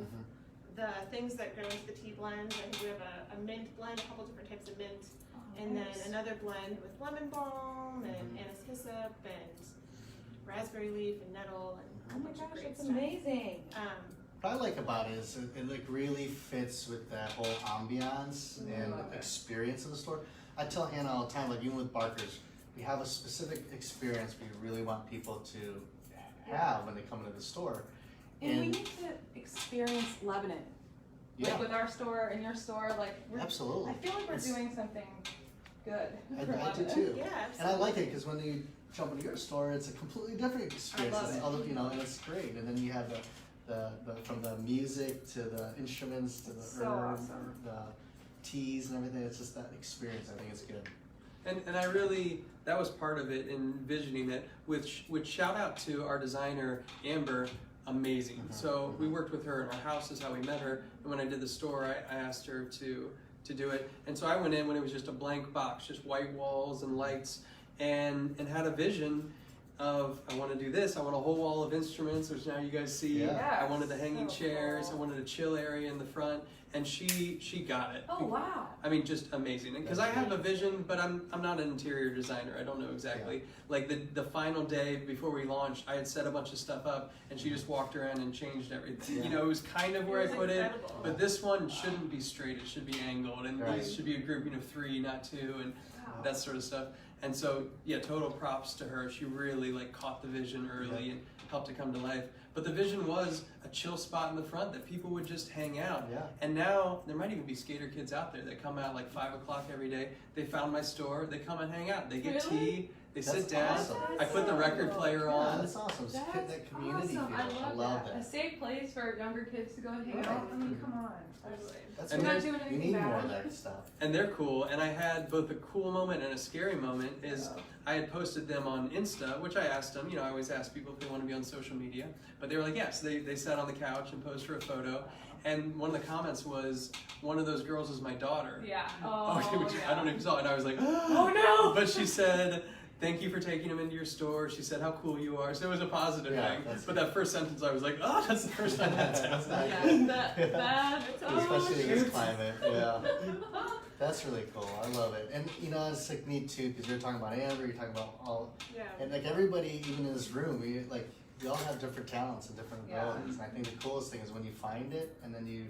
the things that go into the tea blend. I think we have a mint blend, a couple different types of mint, and then another blend with lemon balm and anise hyssop and raspberry leaf and nettle and Oh a my bunch of gosh, great that's stuff. amazing. What I like about it is it like really fits with that whole ambiance and love it. experience of the store. I tell Hannah all the time, like even with Barkers, we have a specific experience we really want people to have when they come into the store. And we need to experience Lebanon. Yeah, Like with our store and your store, like absolutely. I feel like we're doing something good. I for do Lebanon. too. Yeah, And I like it because when you jump into your store, it's a completely different experience. I love It's it. other, and it's great. And then you have the from the music to the instruments to the So herbs, awesome. the teas and everything. It's just that experience. I think it's good. And I really, that was part of it, envisioning it, with shout out to our designer, Amber, amazing. So we worked with her in our house is how we met her, and when I did the store, I asked her to do it. And so I went in when it was just a blank box, just white walls and lights, and had a vision of, I want to do this, I want a whole wall of instruments, which now you guys see. Yeah. I wanted the hanging So chairs, cool. I wanted a chill area in the front, and she got it. Oh wow. I mean, just amazing. Because I have a vision, but I'm not an interior designer. I don't know exactly. Like the final day before we launched, I had set a bunch of stuff up, and she just walked around and changed everything. Yeah. You know, it was kind of where I It was put incredible. it. But this one shouldn't be straight. It should be angled, and Right. these should be a grouping of 3, not 2, and Wow. that sort of stuff. And so, yeah, total props to her. She really like caught the vision early and helped it come to life. But the vision was a chill spot in the front that people would just hang out. Yeah. And now there might even be skater kids out there that come out like 5 o'clock every day. They found my store. They come and hang out. They get Really? tea. They That's sit down. awesome. I put the record player Yeah, on. that's awesome. It's That's that community awesome. feel. I love that. A that. safe place for younger kids to go and hang Right. out. I mean, come on. That's And We're what not doing we anything need more of bad. that stuff. And they're cool. And I had both a cool moment and a scary moment. Is Yeah. I had posted them on Insta, which I asked them. You know, I always ask people if they want to be on social media. But they were like, yes. They sat on the couch and posed for a photo. And one of the comments was, one of those girls is my daughter. Yeah. Oh, Okay, which yeah. I don't know if you saw it. And I was like, Oh no! But she said, thank you for taking him into your store. She said how cool you are. So it was a positive Yeah, thing. that's But good. that first sentence, I was like, oh, that's the first time that's That's happened. not Yeah, good. that's Especially in shoot. this climate. Yeah. That's really cool. I love it. And it's like neat too, because you're talking about Amber, you're talking about all, Yeah. and like everybody, even in this room, we all have different talents and different Yeah. abilities. And I think the coolest thing is when you find it and then you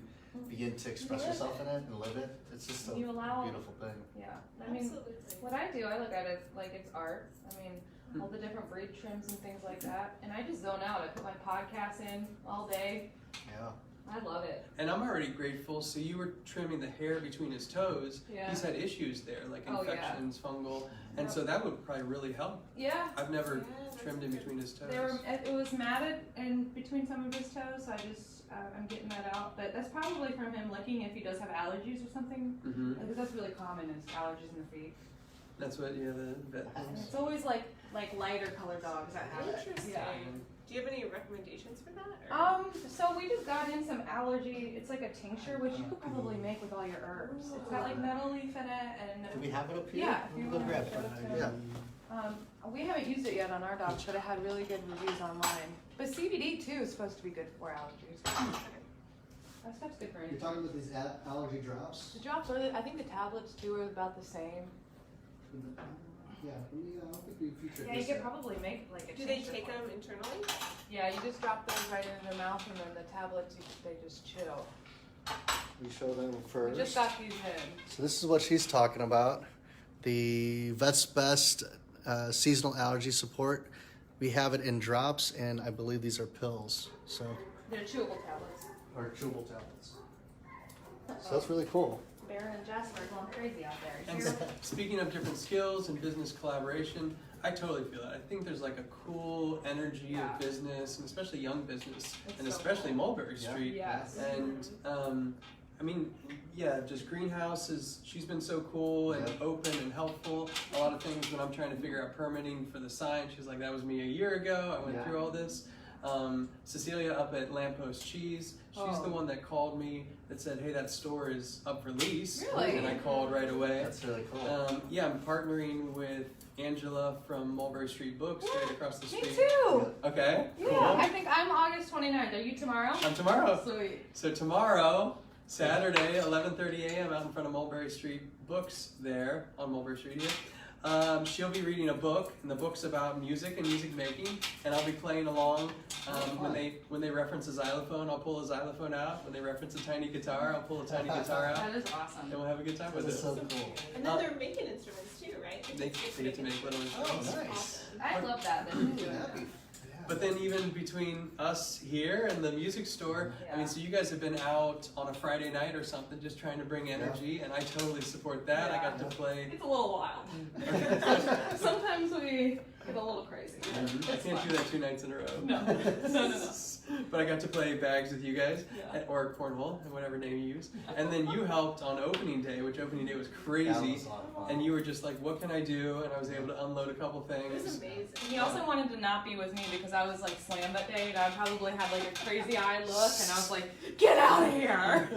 begin to express Live yourself in it and live it. It's just a You allow- beautiful thing. Yeah. I mean, Absolutely. what I do, I look at it like it's art. I mean, all the different breed trims and things like that. And I just zone out. I put my podcast in all day. Yeah. I love it. And I'm already grateful. So you were trimming the hair between his toes. Yeah. He's had issues there, like Oh, yeah. infections, fungal, and Yep. so that would probably really help. Yeah. I've never Yeah, that's trimmed in good. between his toes. It was matted in between some of his toes, so I just I'm getting that out. But that's probably from him licking if he does have allergies or something. Mm-hmm. Because that's really common is allergies in the feet. That's what the vet And thinks. it's always like lighter colored dogs that have it. Interesting. Yeah. Do you have any recommendations for that? Or? So we just got in some allergy. It's like a tincture, which you could probably make with all your herbs. It's got like nettle leaf in it, and Do we have it up here? Yeah, if you We'll wanna grab it. show it to Yeah. we haven't used it yet on our dogs, but it had really good reviews online. But CBD too is supposed to be good for allergies. That stuff's good for You're anything. talking about these allergy drops? The drops are, I think the tablets too are about the same. Yeah, I don't think we featured Yeah, you this could yet. probably make like a Do they tincture take for it. them internally? Yeah, you just drop those right into their mouth, and then the tablets, they just chill. We show them We first. just got these in. So this is what she's talking about. The Vet's Best seasonal allergy support. We have it in drops, and I believe these are pills. So They're chewable tablets. or chewable tablets. So that's really cool. Baron and Jasper are going crazy out there. And Here- speaking of different skills and business collaboration, I totally feel that. I think there's like a cool energy Yeah. of business, and especially young business, It's and so especially cool. Mulberry Yeah. Street. Yes. And I mean, yeah, just greenhouses. She's been so cool and Yeah. open and helpful. A lot of things when I'm trying to figure out permitting for the sign, she's like, "That was me a year ago. I went Yeah. through all this." Cecilia up at Lamppost Cheese, she's the Oh. one that called me that said, "Hey, that store is up for lease." Really? And I called right away. That's really cool. Yeah, I'm partnering with Angela from Mulberry Street Books right across the Me street. too. Okay, Yeah, cool. I think I'm August 29th. Are you tomorrow? I'm tomorrow. Sweet. So tomorrow, Saturday, 11:30 a.m. out in front of Mulberry Street Books there on Mulberry Street here. She'll be reading a book, and the book's about music and music making, and I'll be playing along. When they reference a xylophone, I'll pull a xylophone out. When they reference a tiny guitar, I'll pull a tiny guitar out, That is awesome. and we'll have a good time with That is it. so cool. And then they're making instruments too, right? They get to make little Oh, instruments. nice. Awesome. I love that. That you're doing Happy. that. But then even between us here and the music store, I mean, so you guys have been out on a Friday night or something just trying to bring energy, and I totally support that. I got to play. It's a little wild. Sometimes we get a little crazy. I can't do that 2 nights in a row. No. But I got to play bags with you guys, Yeah. or cornhole, and whatever name you use. And then you helped on opening day, which opening day was That crazy. was a lot of fun. And you were just like, "What can I do?" And I was able to unload a couple It was things. amazing. He also wanted to not be with me because I was like slammed that day, and I probably had like a crazy eye look, and I was like, "Get out of here!"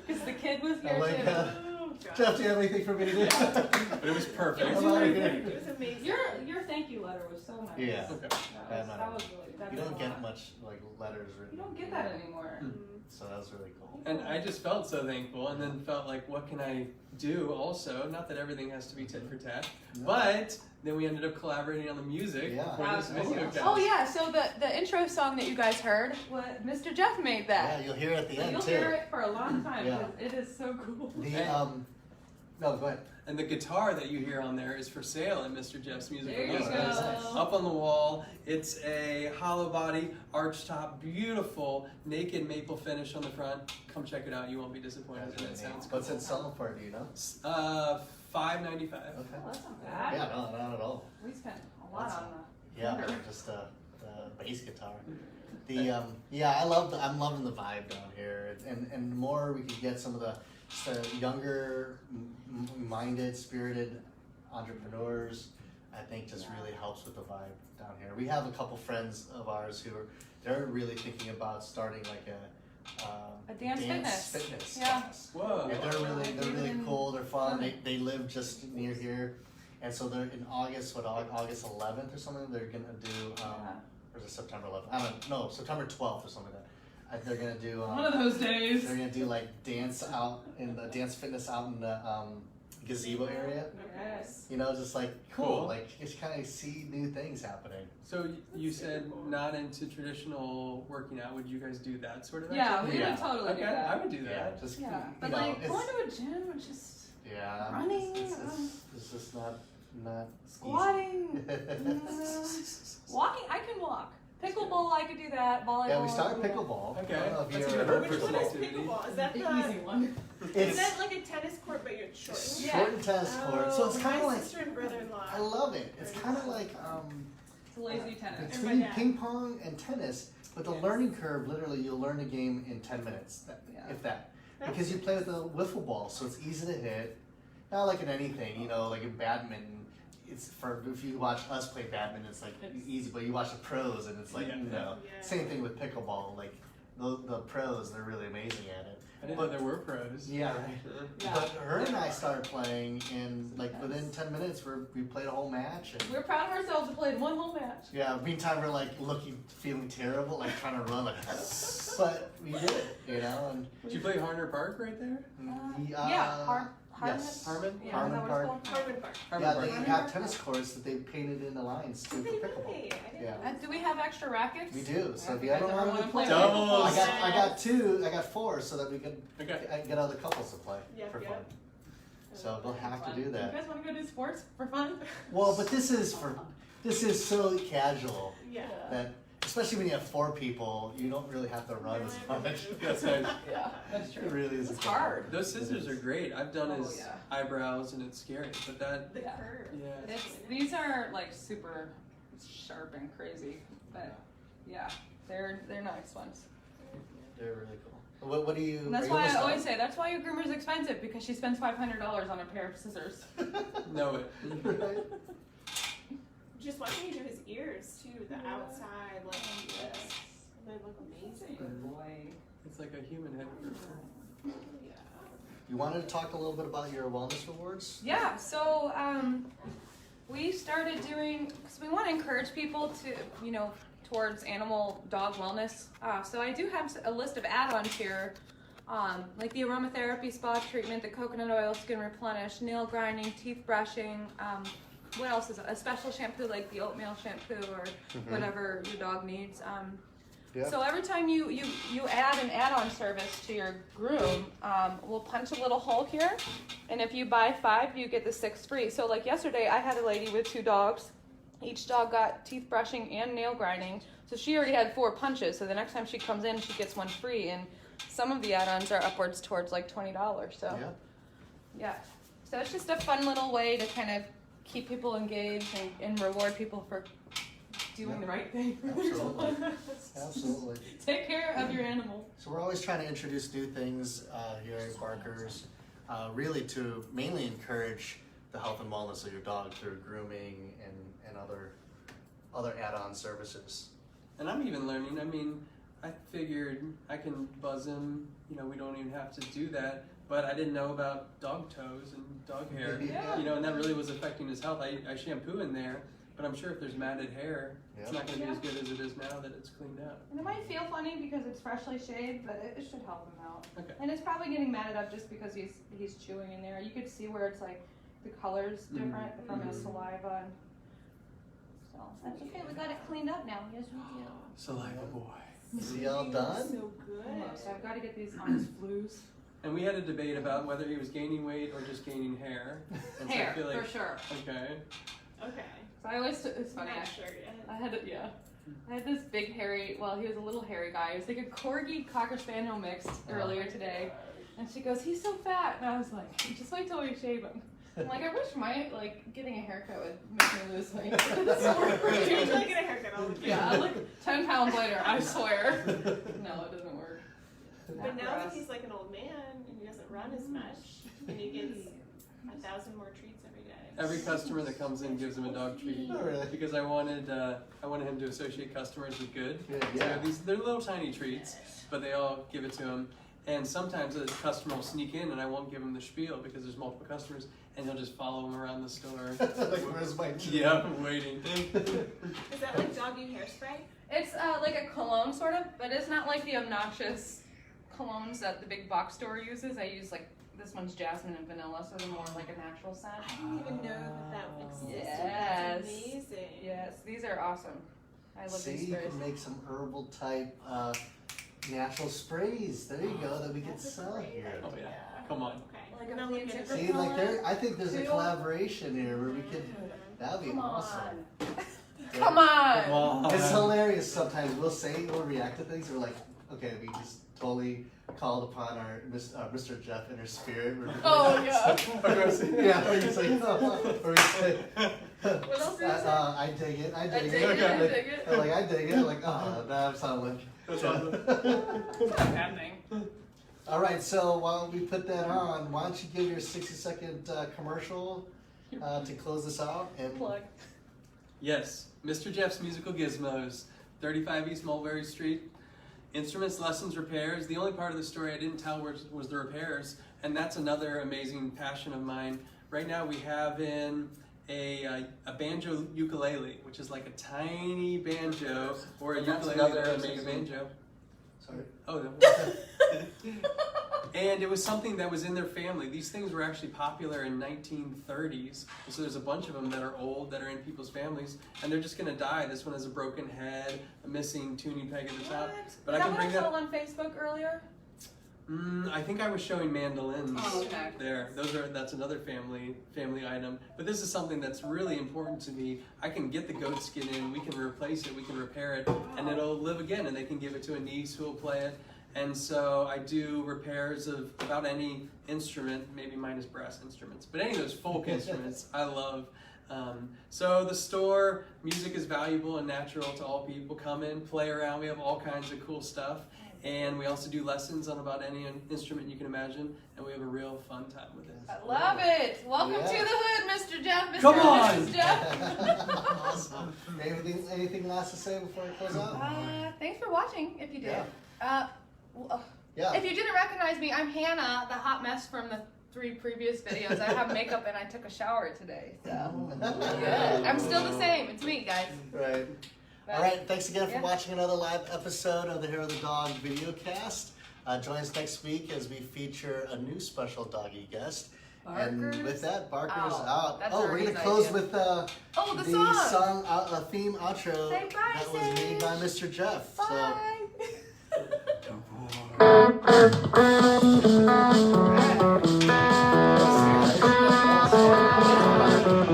Because the kid was here I like too. that. Oh, God. Jeff, do you have anything for me to do? But it was perfect. It was I'm outta perfect. here. It was amazing. Your thank you letter was so nice. Yeah. Okay. That was really. That You meant don't a get lot. much like letters written. You don't get that anymore. Hmm. So that was really cool. And I just felt so thankful, and then felt like, what can I do also? Not that everything has to be tit for tat, but then we ended up collaborating on the music Yeah. for That this was video awesome. cast. Oh yeah, so the intro song that you guys heard, Mr. Jeff made Yeah, that. you'll hear it at the So end you'll too. hear it for a long time. Yeah. 'Cause it is so cool. No, go ahead. And the guitar that you hear on there is for sale in Mr. Jeff's Musical There you Gizmos. go. Up on the wall, it's a hollow body, arch top, beautiful, naked maple finish on the front. Come check it out, you won't be disappointed. That's really It sounds neat. cool. What's it selling for? Do you know? $5.95. Okay. Oh, that's not bad. Yeah, no, not at all. We spent a lot on Yeah, Wonder. just the bass guitar. I'm loving the vibe down here, and the more we could get some of the younger minded, spirited entrepreneurs, I think just really helps with the vibe down here. We have a couple friends of ours who they're really thinking about starting like A dance fitness. Yeah. class. Whoa. Yeah, they're really cool. They're fun. Fun. They live just near here, and so they're in August 11th or something. They're gonna do or is it September 11th? I don't know. September 12th or something like that. They're gonna do One of those days. they're gonna do like dance out in the dance fitness out in the gazebo area. Yes. You know, just like cool. Cool. Like just kind of see new things happening. So you said not into traditional working out. Would you guys do that sort of Yeah, activity? we Yeah. would totally do Okay, I that. would do that. just Yeah, you but know, like it's- going to a gym, it's just yeah, running, It's just not not Squatting. Walking, I can walk. Pickleball, I could do that. Volleyball. Yeah, we started I could do that. pickleball. Okay. I don't know if you That's ever even heard better. Which one is pickleball. pickleball? Is that The the? easy one. Is It's that like a tennis court but you're shortened? Yeah. shortened tennis court, so it's kind of my like, sister and brother-in-law. I love it. It's kind of like It's lazy tennis. And my between dad. ping pong and tennis, but the Yes. learning curve, literally, you'll learn a game in 10 minutes, Yeah. if that. That's- Because you play with a wiffle ball, so it's easy to hit. Not like in anything, like in badminton, if you watch us play badminton, it's like easy, but you watch the pros and it's like, Yeah. Yeah. same thing with pickleball, like the pros, they're really amazing at it. I didn't know there were pros. Yeah, right. Yeah. But her and I started playing, and like within 10 minutes, we played a whole match. And We're proud of ourselves to play one whole match. yeah, meantime, we're like feeling terrible, like trying to run, like, but we did it, And Did you play Harner Park right there? Harmon. yes. Harmon? Yeah, Harmon is that what Park. it's called? Harmon Park. Harmon Yeah, Park. they Harmon have Park? tennis courts that they painted in the lines too for Really? pickleball. I didn't Yeah. know. Do we have extra rackets? We do. So if you I ever don't want wanna to play play, doubles. I got two, I got four, so that we can Okay. get other couples to play Yep, for yep. fun. So we'll have to do You that. guys want to go do sports for fun? Well, but this is so casual Yeah. that, especially when you have 4 people, you don't really have to run as much. That's nice. Yeah, that's true. It really is. It's hard. Those scissors are great. I've done Oh, his yeah. eyebrows and it's scary, but that, The Yeah. curve. yeah. These are like super sharp and crazy, but yeah, they're nice ones. They're really cool. What do you? And that's are you why I almost done? always say that's why your groomer's expensive, because she spends $500 on a pair of scissors. Know it. Right? Just watching you do his ears too, the outside, like they look amazing. Good boy. It's like a human head. Yeah. You wanted to talk a little bit about your wellness rewards? Yeah, so we started doing, because we want to encourage people to, towards animal dog wellness. So I do have a list of add-ons here, like the aromatherapy spa treatment, the coconut oil skin replenish, nail grinding, teeth brushing. What else is it? A special shampoo like the oatmeal shampoo or whatever your dog needs. Yeah. So every time you add an add-on service to your groom, we'll punch a little hole here, and if you buy 5, you get the 6th free. So like yesterday, I had a lady with 2 dogs. Each dog got teeth brushing and nail grinding, so she already had 4 punches. So the next time she comes in, she gets 1 free, and some of the add-ons are upwards towards like $20. So yeah. So it's just a fun little way to kind of keep people engaged and reward people for doing the right thing. Absolutely. Absolutely. Take care of your animal. So we're always trying to introduce new things here at Barkers, really to mainly encourage the health and wellness of your dog through grooming and other add-on services. And I'm even learning. I mean, I figured I can buzz him. We don't even have to do that. But I didn't know about dog toes and dog hair. Yeah. And that really was affecting his health. I shampoo in there, but I'm sure if there's matted hair, it's Yeah. not going to be as good as it is now that it's cleaned out. And it might feel funny because it's freshly shaved, but it should help him out. Okay. And it's probably getting matted up just because he's chewing in there. You could see where it's like the color's different from his saliva. And so that's okay. We got it cleaned up now. Yes, we do. Saliva boy. Is he all done? So good. Almost. I've got to get these on his flues. And we had a debate about whether he was gaining weight or just gaining hair. And so Hair, I feel like, for sure. Okay. Okay. So I always, it's funny. I'm not sure yet. I had this big hairy, he was a little hairy guy. He was like a corgi cocker spaniel mixed earlier today. And she goes, he's so fat. And I was like, just wait till we shave him. I'm like, I wish getting a haircut would make me lose weight. It's so You rude. usually get a haircut all the time. Yeah, I'm like 10 pounds later, I swear. No, it doesn't work. But now that Gross. he's like an old man and he doesn't run as much, and he gets 1,000 more treats every day. Every customer that comes in gives him a dog treat. Oh, really? Because I wanted him to associate customers with good. Yeah. So they're little tiny treats, but they all give it to him. And sometimes a customer will sneak in and I won't give him the spiel because there's multiple customers, and he'll just follow him around the store. Like, where's my treat? Yeah, I'm waiting. Is that like doggy hairspray? It's like a cologne sort of, but it's not like the obnoxious colognes that the big box store uses. I use this one's jasmine and vanilla, so they're more like a natural scent. I didn't even know that existed. Yes. That's amazing. Yes, these are awesome. I love See, these you sprays. can make some herbal type, natural sprays. There you go, that we can sell here. Oh yeah, come on. Okay. Like I'm a gonna look at fancy it. See, like there, I think there's a Dude. collaboration here where we could. That'd be Come awesome. on. Come on. Come on. It's hilarious sometimes. We'll react to things. We're like, okay, we just totally called upon our Mr. Jeff in her spirit. Oh yeah. Yeah, or you say, or you say, What else did you say? I dig it, I dig it. I dig Like, it. like, I dig it. Like, oh, now I'm sounding like. That's awesome. It's not happening. All right, so while we put that on, why don't you give your 60-second commercial to close this out? And Plug. Yes, Mr. Jeff's Musical Gizmos, 35 East Mulberry Street. Instruments, lessons, repairs. The only part of the story I didn't tell was the repairs, and that's another amazing passion of mine. Right now we have in a banjo ukulele, which is like a tiny banjo, or a And that's ukulele another that looks like a amazing- banjo. Sorry. Oh, no. And it was something that was in their family. These things were actually popular in 1930s. So there's a bunch of them that are old, that are in people's families, and they're just gonna die. This one has a broken head, a missing tuning peg at the top. But I can bring that that. on Facebook earlier. I think I was showing mandolins Oh, okay. there. That's another family item. But this is something that's really important to me. I can get the goat skin in, we can replace it, we can repair it, and it'll live again, and they can give it to a niece who will play it. And so I do repairs of about any instrument, maybe minus brass instruments, but any of those folk instruments I love. So the store, music is valuable and natural to all people. Come in, play around. We have all kinds of cool stuff. And we also do lessons on about any instrument you can imagine, and we have a real fun time with it. I love it. Welcome Yeah. to the hood, Mr. Jeff. Mr. Come and on. Mrs. Jeff. Awesome. Anything last to say before we close out? Thanks for watching. If you did. Yeah. If you didn't recognize me, I'm Hannah, the hot mess from the 3 previous videos. I have makeup and I took a shower today, so good. I'm still the same. It's me, guys. Right. But- All right. Thanks again for Yeah. watching another live episode of the Hair of the Dog Videocast. Join us next week as we feature a new special doggy guest. And Barkers? with that, Barkers Oh, out. that's Oh, we're Ernie's gonna close idea. with the song theme outro Say bye, that was made by Mr. Jeff. Bye.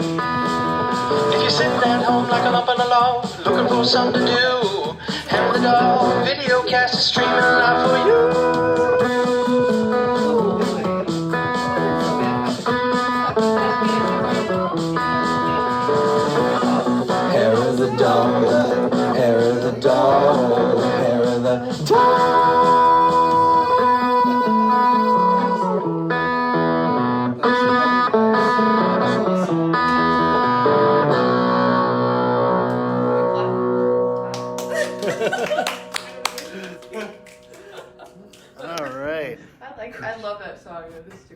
If you're sitting at home like a lump on a log, looking for something to do, and the Dog Videocast is streaming live for you. Hair of the dog, hair of the dog, hair of the All right. I love that song. This is too